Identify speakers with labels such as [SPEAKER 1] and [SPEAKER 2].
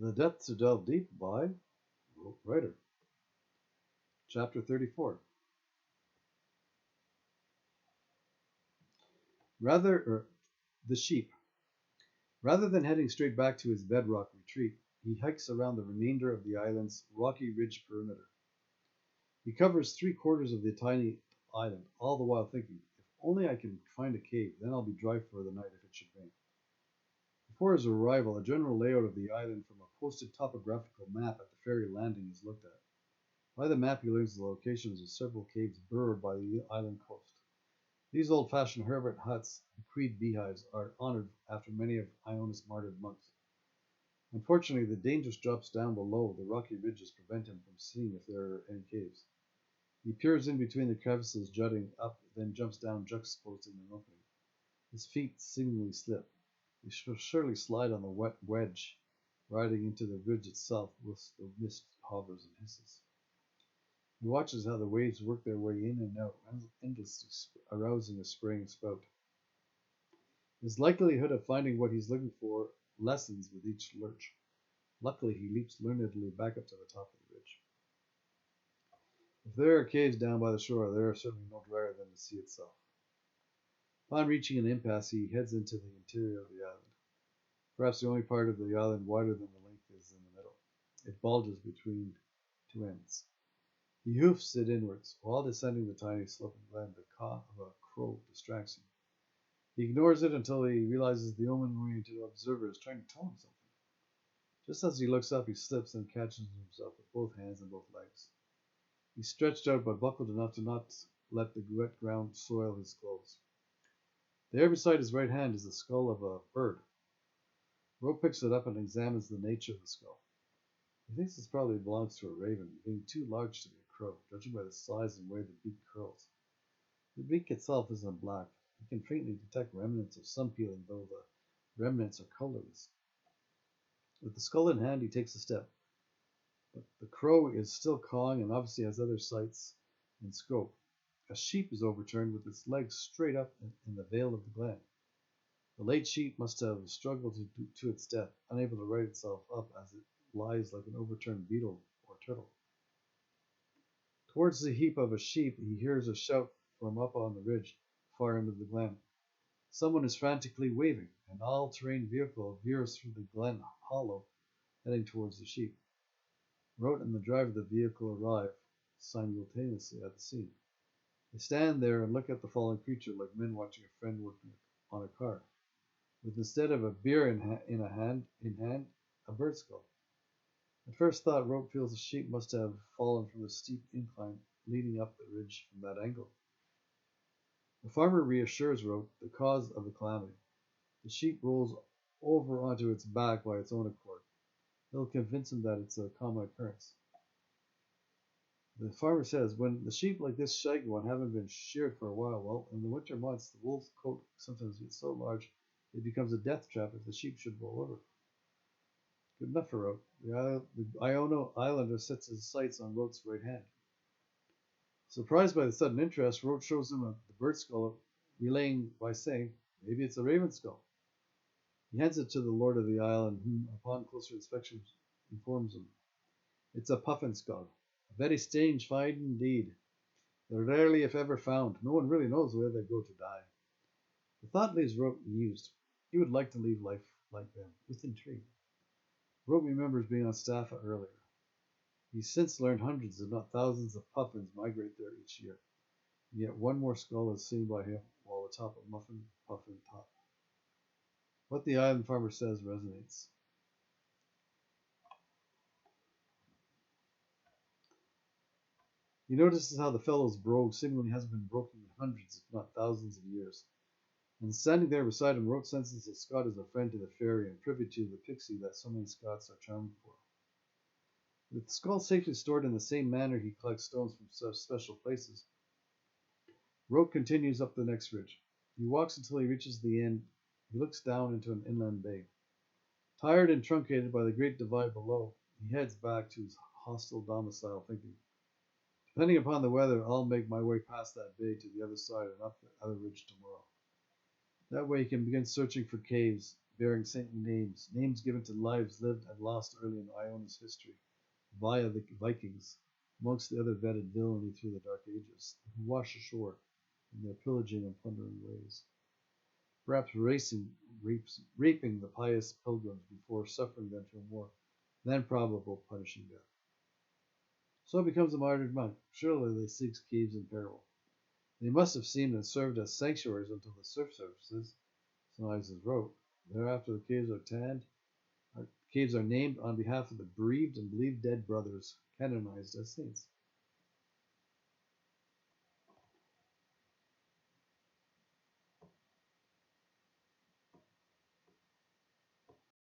[SPEAKER 1] The Depth to Delve Deep by Writer. Chapter 34. The sheep. Rather than heading straight back to his bedrock retreat, he hikes around the remainder of the island's rocky ridge perimeter. He covers 3/4 of the tiny island, all the while thinking, if only I can find a cave, then I'll be dry for the night if it should rain. Before his arrival, a general layout of the island from a posted topographical map at the ferry landing is looked at. By the map he learns the locations of several caves burrowed by the island coast. These old-fashioned hermit huts and Creed beehives are honored after many of Iona's martyred monks. Unfortunately, the dangerous drops down below the rocky ridges prevent him from seeing if there are any caves. He peers in between the crevices jutting up, then jumps down juxtaposed in an opening. His feet seemingly slip. He shall surely slide on the wet wedge, riding into the ridge itself whilst the mist hovers and hisses. He watches how the waves work their way in and out, endlessly arousing a spraying spout. His likelihood of finding what he's looking for lessens with each lurch. Luckily, he leaps learnedly back up to the top of the ridge. If there are caves down by the shore, they are certainly no drier than the sea itself. Upon reaching an impasse, he heads into the interior of the island. Perhaps the only part of the island wider than the length is in the middle. It bulges between two ends. He hoofs it inwards. While descending the tiny sloping glen, the caw of a crow distracts him. He ignores it until he realizes the omen-oriented observer is trying to tell him something. Just as he looks up, he slips and catches himself with both hands and both legs. He's stretched out but buckled enough to not let the wet ground soil his clothes. There beside his right hand is the skull of a bird. Rote picks it up and examines the nature of the skull. He thinks it probably belongs to a raven, being too large to be a crow, judging by the size and way the beak curls. The beak itself isn't black. He can faintly detect remnants of sun peeling, though the remnants are colorless. With the skull in hand, he takes a step. But the crow is still cawing and obviously has other sights in scope. A sheep is overturned with its legs straight up in the vale of the glen. The late sheep must have struggled to its death, unable to right itself up as it lies like an overturned beetle or turtle. Towards the heap of a sheep, he hears a shout from up on the ridge, far into the glen. Someone is frantically waving. An all-terrain vehicle veers through the glen hollow, heading towards the sheep. Rote and the driver of the vehicle arrive simultaneously at the scene. They stand there and look at the fallen creature like men watching a friend working on a car, with instead of a beer in hand, a bird skull. At first thought, Rote feels the sheep must have fallen from the steep incline leading up the ridge from that angle. The farmer reassures Rote the cause of the calamity. The sheep rolls over onto its back by its own accord. He'll convince him that it's a common occurrence. The farmer says, when the sheep like this shaggy one haven't been sheared for a while, well, in the winter months the wool's coat sometimes gets so large it becomes a death trap if the sheep should roll over. Good enough for Rote. The Iona Islander sets his sights on Rote's right hand. Surprised by the sudden interest, Rote shows him the bird skull, relaying by saying, maybe it's a raven skull. He hands it to the lord of the island, who, upon closer inspection, informs him. It's a puffin skull. A very strange find indeed. They're rarely if ever found. No one really knows where they go to die. The thought leaves Rote amused. He would like to leave life like them, with intrigue. Rote remembers being on Staffa earlier. He's since learned hundreds, if not thousands, of puffins migrate there each year. And yet one more skull is seen by him while atop a puffin top. What the island farmer says resonates. He notices how the fellow's brogue seemingly hasn't been broken in hundreds, if not thousands of years. And standing there beside him, Rote senses that Scott is a friend to the fairy and privy to the pixie that so many Scots are charmed for. With the skull safely stored in the same manner he collects stones from such special places, Rote continues up the next ridge. He walks until he reaches the end. He looks down into an inland bay. Tired and truncated by the great divide below, he heads back to his hostile domicile, thinking, depending upon the weather, I'll make my way past that bay to the other side and up the other ridge tomorrow. That way he can begin searching for caves, bearing saintly names, names given to lives lived and lost early in Iona's history via the Vikings, amongst the other vetted villainy through the Dark Ages, who wash ashore in their pillaging and plundering ways, perhaps raping the pious pilgrims before suffering them to a more than probable punishing death. So becomes a martyred monk. Surely they seek caves in peril. They must have seemed and served as sanctuaries until the surf surfaces, surmises Rote. Thereafter the caves are named on behalf of the bereaved and believed dead brothers, canonized as saints.